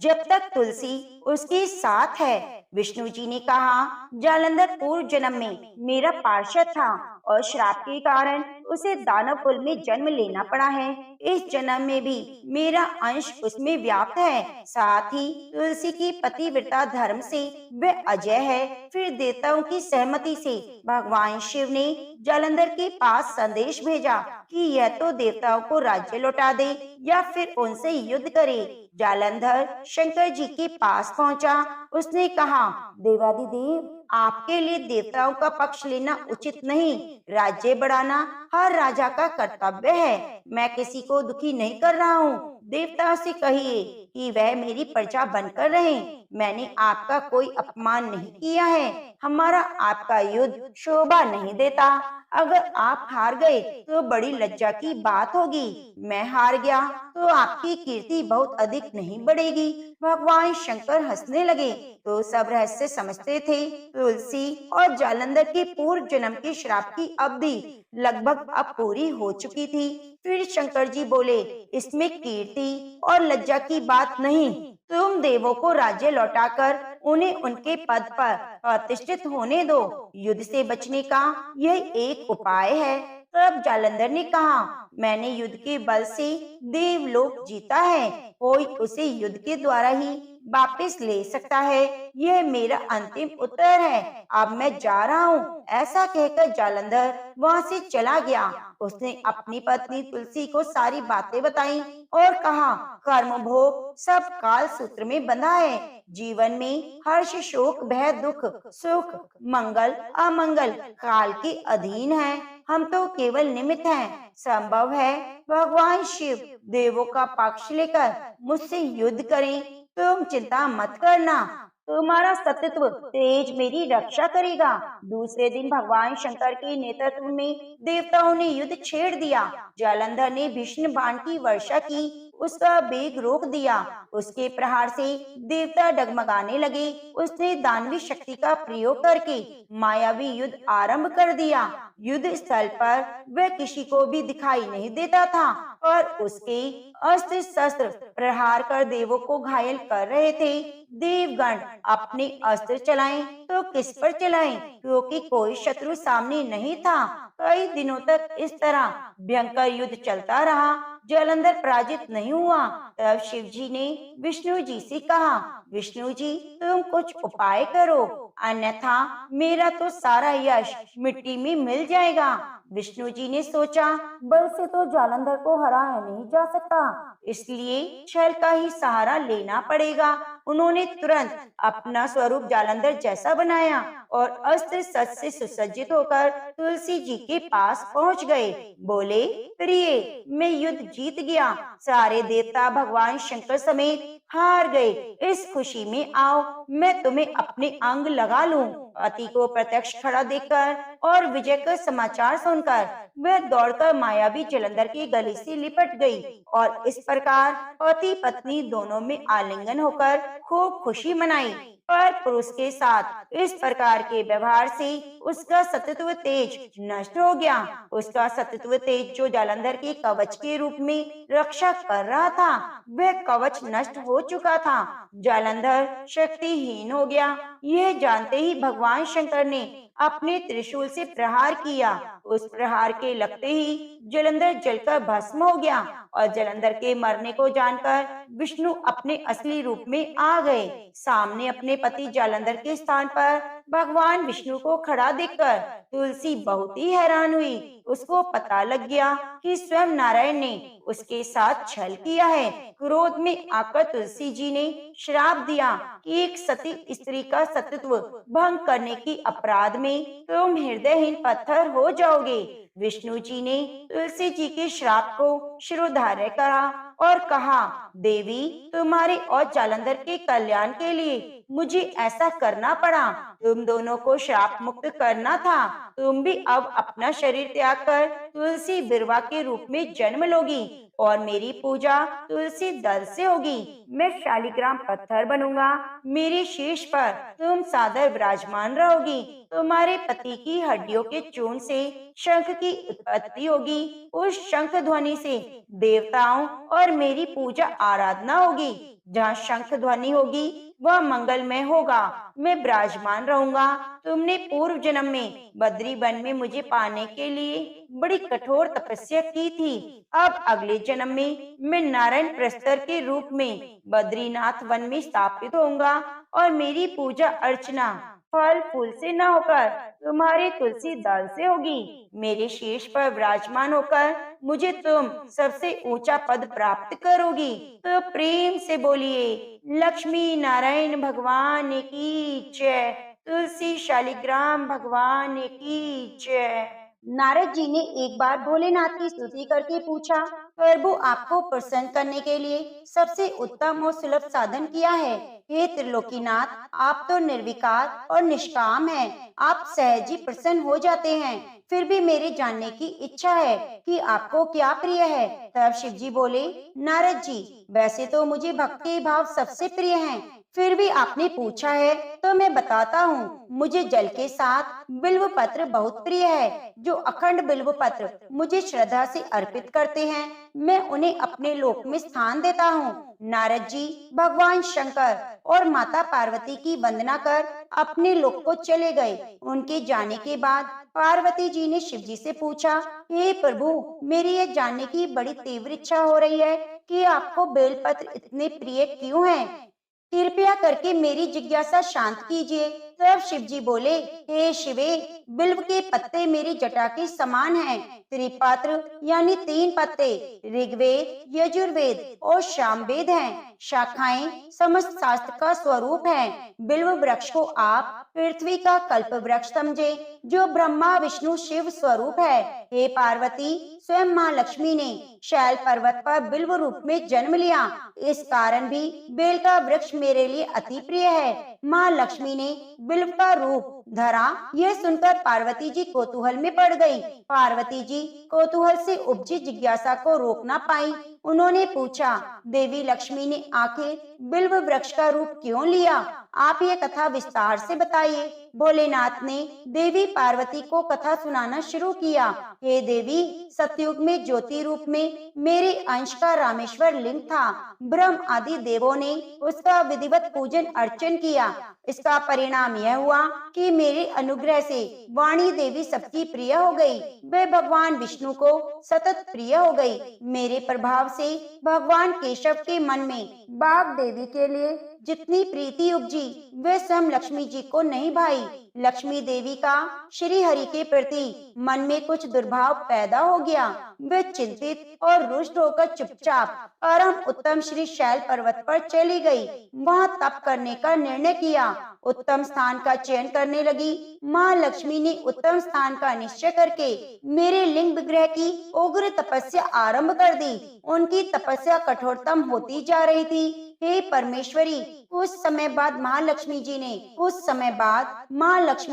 जब तक तुलसी उसके साथ है। विष्णु जी ने कहा, जालंधर पूर्व जन्म में मेरा पार्षद था और श्राप के कारण उसे दानव कुल में जन्म लेना पड़ा है। इस जन्म में भी मेरा अंश उसमें व्याप्त है। साथ ही तुलसी की पतिव्रता धर्म से वह अजय है। फिर देवताओं की सहमति से भगवान शिव ने जालंधर के पास संदेश भेजा कि यह तो देवताओं को राज्य लौटा दे या फिर उनसे युद्ध करे। जालंधर शंकर जी के पास पहुंचा। उसने कहा, देवादिदेव, आपके लिए देवताओं का पक्ष लेना उचित नहीं। राज्य बढ़ाना हर राजा का कर्तव्य है। मैं किसी को दुखी नहीं कर रहा हूँ। देवताओं से कहिए कि वह मेरी प्रजा बनकर रहे। मैंने आपका कोई अपमान नहीं किया है। हमारा आपका युद्ध शोभा नहीं देता। अगर आप हार गए तो बड़ी लज्जा की बात होगी। मैं हार गया तो आपकी कीर्ति बहुत अधिक नहीं बढ़ेगी। भगवान शंकर हंसने लगे। तो सब रहस्य समझते थे। तुलसी और जालंधर के पूर्व जन्म के श्राप की अवधि लगभग अब पूरी हो चुकी थी। फिर शंकर जी बोले, इसमें कीर्ति और लज्जा की बात नहीं। तुम देवों को राज्य लौटाकर उन्हें उनके पद पर प्रतिष्ठित होने दो। युद्ध से बचने का यह एक उपाय है। तब जालंधर ने कहा, मैंने युद्ध के बल से देवलोक जीता है। कोई उसे युद्ध के द्वारा ही वापस ले सकता है। यह मेरा अंतिम उत्तर है। अब मैं जा रहा हूँ। ऐसा कहकर जालंधर वहाँ से चला गया। उसने अपनी पत्नी तुलसी को सारी बातें बताई और कहा, कर्म भोग सब काल सूत्र में बंधा है। जीवन में हर्ष, शोक, भय, दुख, सुख, मंगल, अमंगल काल के अधीन है। हम तो केवल निमित्त हैं। संभव है भगवान शिव देवों का पक्ष लेकर मुझसे युद्ध करें। तुम चिंता मत करना। तुम्हारा सतत्व तेज मेरी रक्षा करेगा। दूसरे दिन भगवान शंकर के नेतृत्व में देवताओं ने युद्ध छेड़ दिया। जालंधर ने भीषण बाण की वर्षा की। उसका वेग रोक दिया। उसके प्रहार से देवता डगमगाने लगे। उसने दानवी शक्ति का प्रयोग करके मायावी युद्ध आरंभ कर दिया। युद्ध स्थल पर वह किसी को भी दिखाई नहीं देता था और उसके अस्त्र शस्त्र प्रहार कर देवों को घायल कर रहे थे। देवगण अपने अस्त्र चलाएं तो किस पर चलाएं, क्योंकि कोई शत्रु सामने नहीं था। कई दिनों तक इस तरह भयंकर युद्ध चलता रहा। जालंधर पराजित नहीं हुआ। तब शिव जी ने विष्णु जी से कहा, विष्णु जी, तुम कुछ उपाय करो, अन्यथा मेरा तो सारा यश मिट्टी में मिल जाएगा। विष्णु जी ने सोचा, बल से तो जालंधर को हराया नहीं जा सकता, इसलिए छल का ही सहारा लेना पड़ेगा। उन्होंने तुरंत अपना स्वरूप जालंधर जैसा बनाया और अस्त्र शस्त्र से सुसज्जित होकर तुलसी जी के पास पहुंच गए। बोले, प्रिय, मैं युद्ध जीत गया। सारे देवता भगवान शंकर समेत हार गए। इस खुशी में आओ, मैं तुम्हें अपने अंग लगा लूं। पति को प्रत्यक्ष खड़ा देखकर और विजय का समाचार सुनकर वह दौड़कर मायावी जालंधर के गले से लिपट गई और इस प्रकार पति पत्नी दोनों में आलिंगन होकर खूब खुशी मनाई। पर पुरुष के साथ इस प्रकार के व्यवहार से उसका सतत्व तेज नष्ट हो गया। उसका सतत्व तेज जो जालंधर के कवच के रूप में रक्षा कर रहा था, वह कवच नष्ट हो चुका था। जालंधर शक्तिहीन हो गया। यह जानते ही भगवान शंकर ने अपने त्रिशूल से प्रहार किया। उस प्रहार के लगते ही जालंधर जलकर भस्म हो गया और जालंधर के मरने को जानकर विष्णु अपने असली रूप में आ गए। सामने अपने पति जालंधर के स्थान पर भगवान विष्णु को खड़ा देखकर तुलसी बहुत ही हैरान हुई। उसको पता लग गया कि स्वयं नारायण ने उसके साथ छल किया है। क्रोध में आकर तुलसी जी ने श्राप दिया कि एक सती स्त्री का सतत्व भंग करने के अपराध में तुम हृदयहीन पत्थर हो जाओगे। विष्णु जी ने तुलसी जी के श्राप को शिरोधार्य करा और कहा, देवी, तुम्हारे और जालंधर के कल्याण के लिए मुझे ऐसा करना पड़ा। तुम दोनों को श्राप मुक्त करना था। तुम भी अब अपना शरीर त्याग कर तुलसी बिरवा के रूप में जन्म लोगी। और मेरी पूजा तुलसी दल से होगी। मैं शालिग्राम पत्थर बनूंगा, मेरे शीश पर तुम सादर विराजमान रहोगी। तुम्हारे पति की हड्डियों के चूर्ण से शंख की उत्पत्ति होगी। उस शंख ध्वनि से देवताओं और मेरी पूजा आराधना होगी। जहाँ शंख ध्वनि होगी वह मंगलमय होगा। मैं विराजमान रहूंगा। तुमने पूर्व जन्म में बद्री वन में मुझे पाने के लिए बड़ी कठोर तपस्या की थी। अब अगले जन्म में मैं नारायण प्रस्तर के रूप में बद्रीनाथ वन में स्थापित होऊंगा और मेरी पूजा अर्चना फल फूल से न होकर तुम्हारे तुलसी दल से होगी। मेरे शीश पर विराजमान होकर मुझे तुम सबसे ऊंचा पद प्राप्त करोगी। तो प्रेम से बोलिए, लक्ष्मी नारायण भगवान की जय, तुलसी शालिग्राम भगवान की जय। नारद जी ने एक बार भोलेनाथ की स्तुति करके पूछा, प्रभु आपको प्रसन्न करने के लिए सबसे उत्तम और सुलभ साधन किया है। हे त्रिलोकीनाथ, आप तो निर्विकार और निष्काम हैं। आप सहज ही प्रसन्न हो जाते हैं। फिर भी मेरे जानने की इच्छा है कि आपको क्या प्रिय है। तब शिव जी बोले, नारद जी, वैसे तो मुझे भक्ति भाव सबसे प्रिय है, फिर भी आपने पूछा है तो मैं बताता हूँ। मुझे जल के साथ बिल्व पत्र बहुत प्रिय है। जो अखंड बिल्व पत्र मुझे श्रद्धा से अर्पित करते हैं, मैं उन्हें अपने लोक में स्थान देता हूँ। नारद जी भगवान शंकर और माता पार्वती की वंदना कर अपने लोक को चले गए। उनके जाने के बाद पार्वती जी ने शिव जी से पूछा, हे प्रभु, मेरी यह जानने की बड़ी तीव्र इच्छा हो रही है कि आपको बेलपत्र इतने प्रिय क्यों हैं। कृपया करके मेरी जिज्ञासा शांत कीजिए। तब शिव जी बोले, हे शिवे, बिल्व के पत्ते मेरी जटा के समान हैं। त्रिपत्र यानी 3 पत्ते ऋग्वेद, यजुर्वेद और सामवेद हैं। शाखाएं समस्त शास्त्र का स्वरूप हैं। बिल्व वृक्ष को आप पृथ्वी का कल्प वृक्ष समझे, जो ब्रह्मा विष्णु शिव स्वरूप है। हे पार्वती, स्वयं माँ लक्ष्मी ने शैल पर्वत पर बिल्व रूप में जन्म लिया। इस कारण भी बेल का वृक्ष मेरे लिए अति प्रिय है। माँ लक्ष्मी ने बिल्व का रूप धरा, यह सुनकर पार्वती जी कौतूहल में पड़ गई। पार्वती जी कौतूहल से उपजी जिज्ञासा को रोक न पाई। उन्होंने पूछा, देवी लक्ष्मी ने आखिर बिल्व वृक्ष का रूप क्यों लिया? आप ये कथा विस्तार से बताइए। भोलेनाथ ने देवी पार्वती को कथा सुनाना शुरू किया। हे देवी, सतयुग में ज्योति रूप में मेरे अंश का रामेश्वर लिंग था। ब्रह्म आदि देवों ने उसका विधिवत पूजन अर्चन किया। इसका परिणाम यह हुआ कि मेरे अनुग्रह से वाणी देवी सबकी प्रिय हो गई। वे भगवान विष्णु को सतत प्रिय हो गई। मेरे प्रभाव से भगवान केशव के मन में बाघ देवी के लिए जितनी प्रीति उपजी, वे स्वयं लक्ष्मी जी को नहीं भाई। लक्ष्मी देवी का श्री हरि के प्रति मन में कुछ दुर्भाव पैदा हो गया। वे चिंतित और रुष्ट होकर चुपचाप परम उत्तम श्री शैल पर्वत पर चली गई। वहां तप करने का निर्णय किया। उत्तम स्थान का चयन करने लगी। माँ लक्ष्मी ने उत्तम स्थान का निश्चय करके मेरे लिंग विग्रह की उग्र तपस्या आरंभ कर दी। उनकी तपस्या कठोरतम होती जा रही थी। हे परमेश्वरी, कुछ समय बाद माँ लक्ष्मी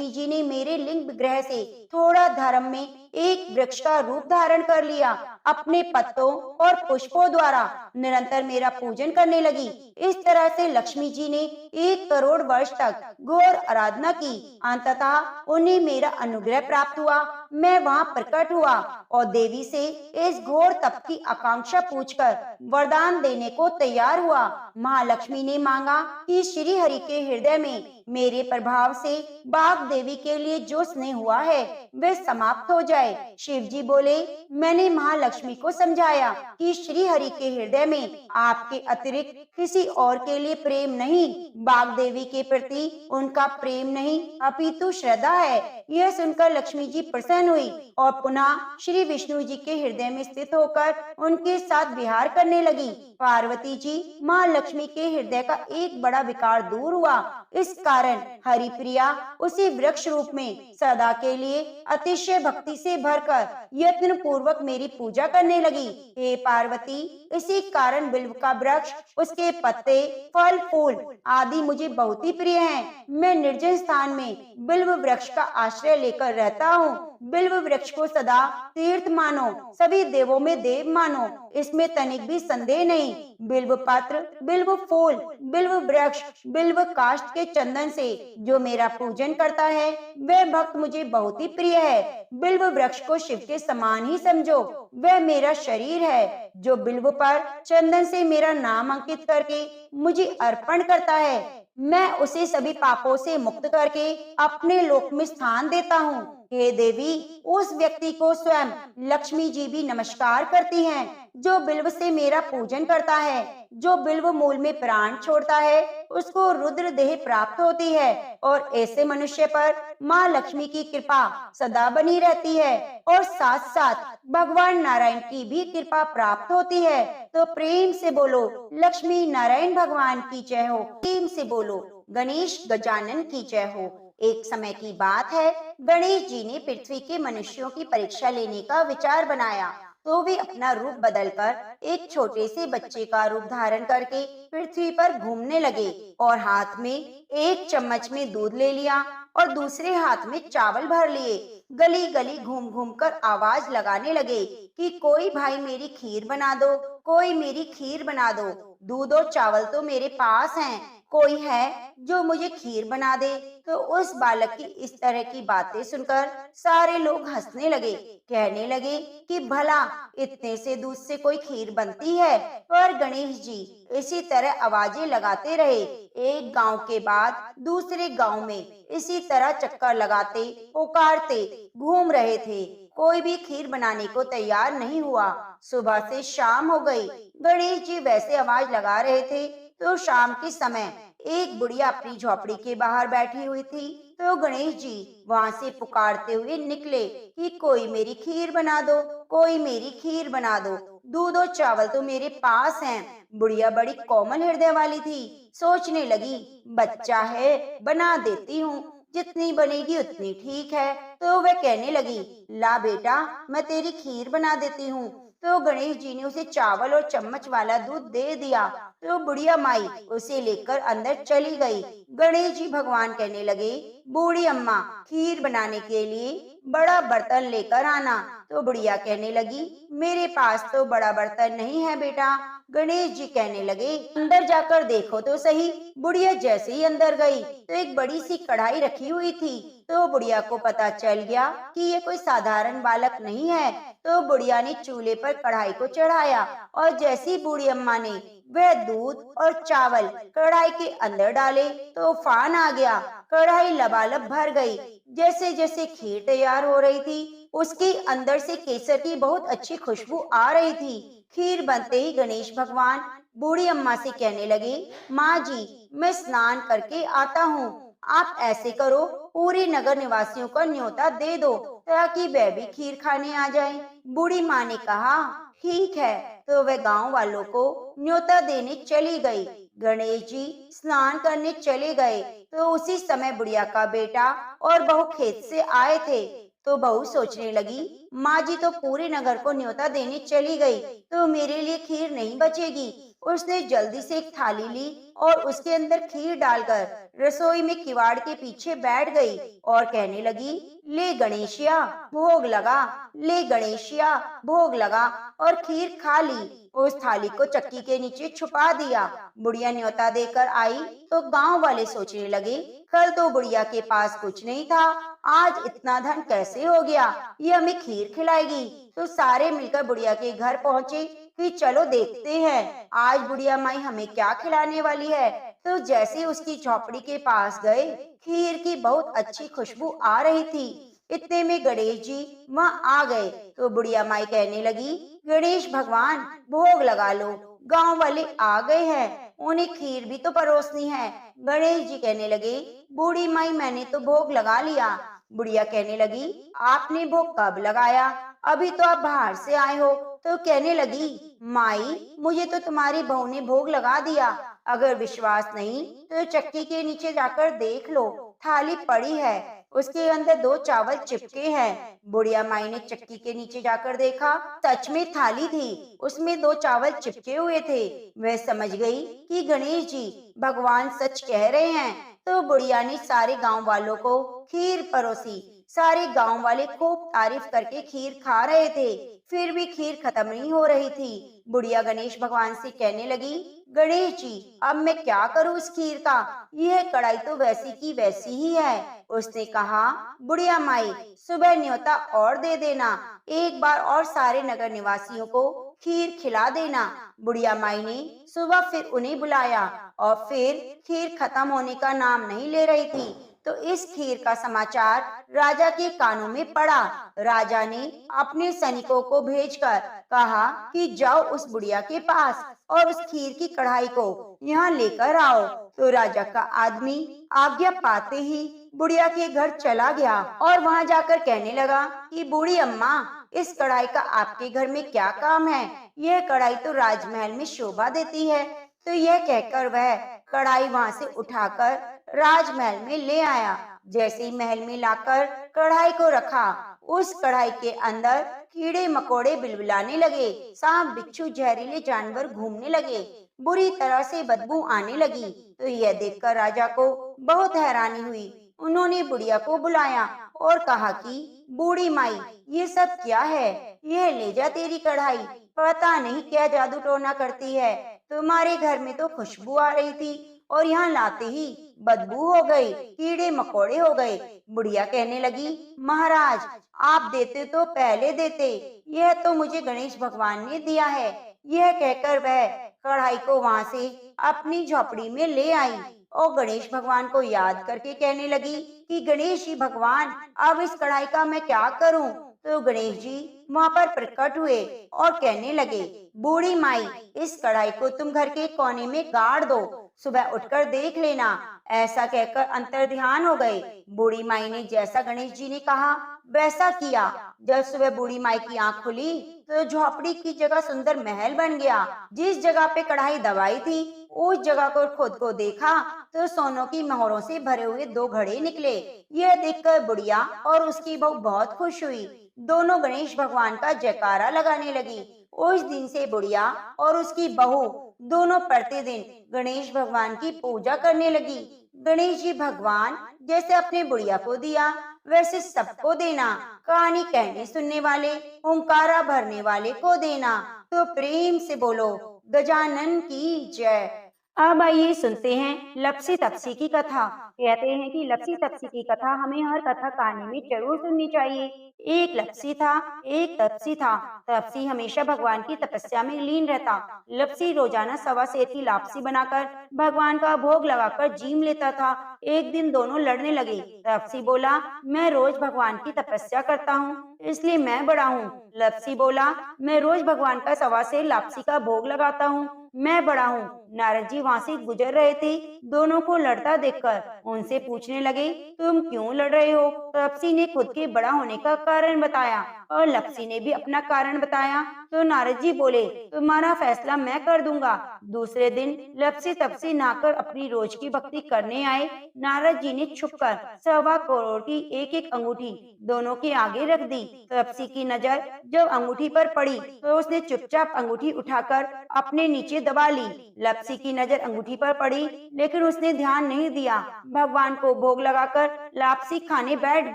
जी ने मेरे लिंग विग्रह से थोड़ा धर्म में एक वृक्ष का रूप धारण कर लिया। अपने पत्तों और पुष्पों द्वारा निरंतर मेरा पूजन करने लगी। इस तरह से लक्ष्मी जी ने 1 करोड़ वर्ष तक घोर आराधना की। अंततः उन्हें मेरा अनुग्रह प्राप्त हुआ। मैं वहां प्रकट हुआ और देवी से इस घोर तप की आकांक्षा पूछकर वरदान देने को तैयार हुआ। महालक्ष्मी ने मांगा कि श्री हरि के हृदय में मेरे प्रभाव से बाघ देवी के लिए जो स्नेह हुआ है वे समाप्त हो जाए। शिव जी बोले, मैंने महालक्ष्मी को समझाया कि श्री हरि के हृदय में आपके अतिरिक्त किसी और के लिए प्रेम नहीं, बाघ देवी के प्रति उनका प्रेम नहीं अपितु श्रद्धा है। यह सुनकर लक्ष्मी जी प्रसन्न हुई और पुनः श्री विष्णु जी के हृदय में स्थित होकर उनके साथ विहार करने लगी। पार्वती जी माँ लक्ष्मी के हृदय का एक बड़ा विकार दूर हुआ। इस कारण हरिप्रिया उसी वृक्ष रूप में सदा के लिए अतिशय भक्ति से भरकर यत्न पूर्वक मेरी पूजा करने लगी। हे पार्वती, इसी कारण बिल्व का वृक्ष, उसके पत्ते, फल, फूल आदि मुझे बहुत ही प्रिय हैं। मैं निर्जन स्थान में बिल्व वृक्ष का आश्रय लेकर रहता हूँ। बिल्व वृक्ष को सदा तीर्थ मानो, सभी देवों में देव मानो, इसमें तनिक भी संदेह नहीं। बिल्व पत्र, बिल्व फूल, बिल्व वृक्ष, बिल्व काष्ठ के चंदन से जो मेरा पूजन करता है वह भक्त मुझे बहुत ही प्रिय है। बिल्व वृक्ष को शिव के समान ही समझो, वह मेरा शरीर है। जो बिल्व पर चंदन से मेरा नाम अंकित करके मुझे अर्पण करता है, मैं उसे सभी पापों से मुक्त करके अपने लोक में स्थान देता हूँ। हे देवी, उस व्यक्ति को स्वयं लक्ष्मी जी भी नमस्कार करती हैं जो बिल्व से मेरा पूजन करता है। जो बिल्व मूल में प्राण छोड़ता है उसको रुद्र देह प्राप्त होती है, और ऐसे मनुष्य पर माँ लक्ष्मी की कृपा सदा बनी रहती है, और साथ साथ भगवान नारायण की भी कृपा प्राप्त होती है। तो प्रेम से बोलो लक्ष्मी नारायण भगवान की जय हो। प्रेम से बोलो गणेश गजानन की जय हो। एक समय की बात है, गणेश जी ने पृथ्वी के मनुष्यों की परीक्षा लेने का विचार बनाया, तो वे अपना रूप बदलकर एक छोटे से बच्चे का रूप धारण करके पृथ्वी पर घूमने लगे, और हाथ में एक चम्मच में दूध ले लिया और दूसरे हाथ में चावल भर लिए। गली गली घूम घूम कर आवाज लगाने लगे कि कोई भाई मेरी खीर बना दो, कोई मेरी खीर बना दो। दूध और चावल तो मेरे पास हैं, कोई है जो मुझे खीर बना दे। तो उस बालक की इस तरह की बातें सुनकर सारे लोग हंसने लगे, कहने लगे कि भला इतने से दूध से कोई खीर बनती है। पर गणेश जी इसी तरह आवाजें लगाते रहे। एक गांव के बाद दूसरे गांव में इसी तरह चक्कर लगाते पुकारते घूम रहे थे, कोई भी खीर बनाने को तैयार नहीं हुआ। सुबह से शाम हो गई, गणेश जी वैसे आवाज लगा रहे थे। तो शाम के समय एक बुढ़िया अपनी झोपड़ी के बाहर बैठी हुई थी। तो गणेश जी वहां से पुकारते हुए निकले कि कोई मेरी खीर बना दो, कोई मेरी खीर बना दो। दूध और चावल तो मेरे पास हैं। बुढ़िया बड़ी कोमल हृदय वाली थी, सोचने लगी बच्चा है, बना देती हूँ, जितनी बनेगी उतनी ठीक है। तो वह कहने लगी, ला बेटा, मैं तेरी खीर बना देती हूँ। तो गणेश जी ने उसे चावल और चम्मच वाला दूध दे दिया। तो बुढ़िया माई उसे लेकर अंदर चली गई। गणेश जी भगवान कहने लगे, बूढ़ी अम्मा, खीर बनाने के लिए बड़ा बर्तन लेकर आना। तो बुढ़िया कहने लगी, मेरे पास तो बड़ा बर्तन नहीं है बेटा। गणेश जी कहने लगे, अंदर जाकर देखो तो सही। बुढ़िया जैसे ही अंदर गई तो एक बड़ी सी कढ़ाई रखी हुई थी। तो बुढ़िया को पता चल गया कि ये कोई साधारण बालक नहीं है। तो बुढ़िया ने चूल्हे पर कढ़ाई को चढ़ाया, और जैसी बूढ़ी अम्मा ने वह दूध और चावल कढ़ाई के अंदर डाले तो तूफान आ गया। कढ़ाई लबालब भर गई। जैसे जैसे खीर तैयार हो रही थी, उसके अंदर से केसर की बहुत अच्छी खुशबू आ रही थी। खीर बनते ही गणेश भगवान बूढ़ी अम्मा से कहने लगे, माँ जी, मैं स्नान करके आता हूँ, आप ऐसे करो, पूरे नगर निवासियों को न्योता दे दो ताकि वह भी खीर खाने आ जाए। बूढ़ी माँ ने कहा, ठीक है। तो वह गांव वालों को न्योता देने चली गई। गणेश जी स्नान करने चले गए तो उसी समय बुढ़िया का बेटा और बहू खेत से आए थे। तो बहू सोचने लगी, माँ जी तो पूरे नगर को न्योता देने चली गई, तो मेरे लिए खीर नहीं बचेगी। उसने जल्दी से एक थाली ली और उसके अंदर खीर डालकर रसोई में किवाड़ के पीछे बैठ गई और कहने लगी, ले गणेशिया भोग लगा, ले गणेशिया भोग लगा, और खीर खा ली। उस थाली को चक्की के नीचे छुपा दिया। बुढ़िया न्योता देकर आई तो गांव वाले सोचने लगे, कल तो बुढ़िया के पास कुछ नहीं था, आज इतना धन कैसे हो गया, ये हमें खीर खिलाएगी। तो सारे मिलकर बुढ़िया के घर पहुँचे कि चलो देखते हैं आज बुढ़िया माई हमें क्या खिलाने वाली है। तो जैसे उसकी झोपड़ी के पास गए, खीर की बहुत अच्छी खुशबू आ रही थी। इतने में गणेश जी वहाँ आ गए। तो बुढ़िया माई कहने लगी, गणेश भगवान भोग लगा लो, गांव वाले आ गए हैं, उन्हें खीर भी तो परोसनी है। गणेश जी कहने लगे, बूढ़ी माई मैंने तो भोग लगा लिया। बुढ़िया कहने लगी, आपने भोग कब लगाया, अभी तो आप बाहर से आए हो। तो कहने लगी, माई मुझे तो तुम्हारी बहू ने भोग लगा दिया, अगर विश्वास नहीं तो चक्की के नीचे जाकर देख लो, थाली पड़ी है, उसके अंदर 2 चावल चिपके हैं। बुढ़िया माई ने चक्की के नीचे जाकर देखा, सच में थाली थी, उसमें 2 चावल चिपके हुए थे। वह समझ गई कि गणेश जी भगवान सच कह रहे हैं। तो बुढ़िया ने सारे गांव वालों को खीर परोसी। सारे गांव वाले खूब तारीफ करके खीर खा रहे थे, फिर भी खीर खत्म नहीं हो रही थी। बुढ़िया गणेश भगवान से कहने लगी, गणेश जी अब मैं क्या करूं इस खीर का, यह कढ़ाई तो वैसी की वैसी ही है। उसने कहा, बुढ़िया माई सुबह न्योता और दे देना, एक बार और सारे नगर निवासियों को खीर खिला देना। बुढ़िया माई ने सुबह फिर उन्हें बुलाया और फिर खीर खत्म होने का नाम नहीं ले रही थी। तो इस खीर का समाचार राजा के कानों में पड़ा। राजा ने अपने सैनिकों को भेजकर कहा कि जाओ उस बुढ़िया के पास और उस खीर की कढ़ाई को यहाँ लेकर आओ। तो राजा का आदमी आज्ञा पाते ही बुढ़िया के घर चला गया और वहाँ जाकर कहने लगा कि बूढ़ी अम्मा, इस कढ़ाई का आपके घर में क्या काम है? यह कढ़ाई तो राजमहल में शोभा देती है। तो यह कहकर वह कढ़ाई वहाँ से उठाकर राजमहल में ले आया। जैसे ही महल में लाकर कढ़ाई को रखा, उस कढ़ाई के अंदर कीड़े मकोड़े बिलबिलाने लगे, सांप बिच्छू जहरीले जानवर घूमने लगे, बुरी तरह से बदबू आने लगी। तो यह देखकर राजा को बहुत हैरानी हुई। उन्होंने बुढ़िया को बुलाया और कहा कि बूढ़ी माई, ये सब क्या है? यह ले जा तेरी कढ़ाई, पता नहीं क्या जादू टोना करती है। तुम्हारे घर में तो खुशबू आ रही थी और यहाँ लाते ही बदबू हो गई, कीड़े मकोड़े हो गए। बुढ़िया कहने लगी, महाराज आप देते तो पहले देते, यह तो मुझे गणेश भगवान ने दिया है। यह कहकर वह कढ़ाई को वहाँ से अपनी झोपड़ी में ले आई और गणेश भगवान को याद करके कहने लगी कि गणेश जी भगवान, अब इस कढ़ाई का मैं क्या करूं? तो गणेश जी वहाँ पर प्रकट हुए और कहने लगे, बूढ़ी माई इस कढ़ाई को तुम घर के कोने में गाड़ दो, सुबह उठकर देख लेना। ऐसा कहकर अंतर ध्यान हो गए। बूढ़ी माई ने जैसा गणेश जी ने कहा वैसा किया। जब सुबह बूढ़ी माई की आंख खुली तो झोपड़ी की जगह सुंदर महल बन गया। जिस जगह पे कढ़ाई दबाई थी उस जगह को खुद को देखा तो सोनों की मोहरों से भरे हुए 2 घड़े निकले। यह देखकर बुढ़िया और उसकी बहू बहुत खुश हुई। दोनों गणेश भगवान का जयकारा लगाने लगी। उस दिन से बुढ़िया और उसकी बहू दोनों प्रतिदिन गणेश भगवान की पूजा करने लगी। गणेश जी भगवान जैसे अपने बुढ़िया को दिया वैसे सबको देना। कहानी कहने सुनने वाले, ओंकारा भरने वाले को देना। तो प्रेम से बोलो गजानन की जय। अब आइए सुनते हैं लपसी तपसी की कथा। कहते हैं कि लपसी तपसी की कथा हमें हर कथा कहानी में जरूर सुननी चाहिए। एक लपसी था, एक तपसी था। तपसी हमेशा भगवान की तपस्या में लीन रहता। लपसी रोजाना सवा सेर की लापसी बनाकर भगवान का भोग लगाकर जीम लेता था। एक दिन दोनों लड़ने लगे। तपसी बोला, मैं रोज भगवान की तपस्या करता हूँ, इसलिए मैं बड़ा हूँ। लपसी बोला, मैं रोज भगवान का सवा सेर लापसी का भोग लगाता हूँ, मैं बड़ा हूँ। नारद जी वहाँ से गुजर रहे थे। दोनों को लड़ता देखकर उनसे पूछने लगे, तुम क्यों लड़ रहे हो? तपसी ने खुद के बड़ा होने का कारण बताया और लपसी ने भी अपना कारण बताया। तो नारद जी बोले, तुम्हारा फैसला मैं कर दूंगा। दूसरे दिन लपसी तपसी नहाकर अपनी रोज की भक्ति करने आए। नारद जी ने छुपकर 1.25 करोड़ की एक अंगूठी दोनों के आगे रख दी। तपसी की नजर जब अंगूठी पर पड़ी तो उसने चुपचाप अंगूठी उठाकर अपने नीचे दबा ली। लपसी की नजर अंगूठी पर पड़ी लेकिन उसने ध्यान नहीं दिया। भगवान को भोग लगाकर लापसी खाने बैठ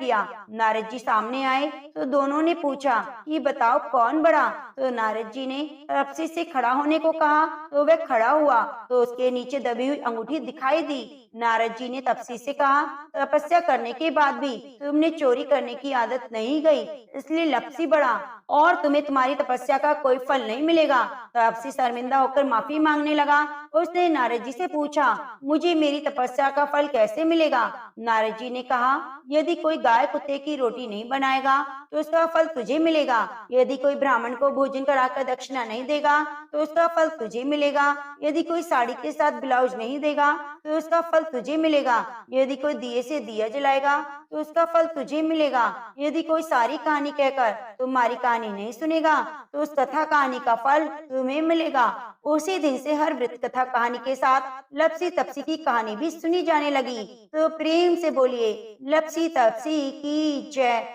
गया। नारद जी सामने आए तो दोनों ने पूछा कि बताओ कौन बड़ा? तो नारद जी ने लपसी से खड़ा होने को कहा तो वह खड़ा हुआ तो उसके नीचे दबी हुई अंगूठी दिखाई दी। नारद जी ने तपसी से कहा, तपस्या करने के बाद भी तुमने चोरी करने की आदत नहीं गई, इसलिए लपसी बड़ा और तुम्हें तुम्हारी तपस्या का कोई फल नहीं मिलेगा। तपसी शर्मिंदा होकर माफी मांगने लगा। उसने नारद जी से पूछा, मुझे मेरी तपस्या का फल कैसे मिलेगा? नारद जी ने कहा, यदि कोई गाय कुत्ते की रोटी नहीं बनाएगा तो उसका फल तुझे मिलेगा। यदि कोई ब्राह्मण को भोजन भोजन कराकर दक्षिणा नहीं देगा तो उसका फल तुझे मिलेगा। यदि कोई साड़ी के साथ ब्लाउज नहीं देगा तो उसका फल तुझे मिलेगा। यदि कोई दिए से दिया जलाएगा तो उसका फल तुझे मिलेगा। यदि कोई सारी कहानी कहकर तुम्हारी कहानी नहीं सुनेगा तो उस कथा कहानी का फल तुम्हें मिलेगा। उसी दिन से हर वृत्त कथा कहानी के साथ लपसी तपसी की कहानी भी सुनी जाने लगी। तो प्रेम से बोलिए लपसी तपसी की जय।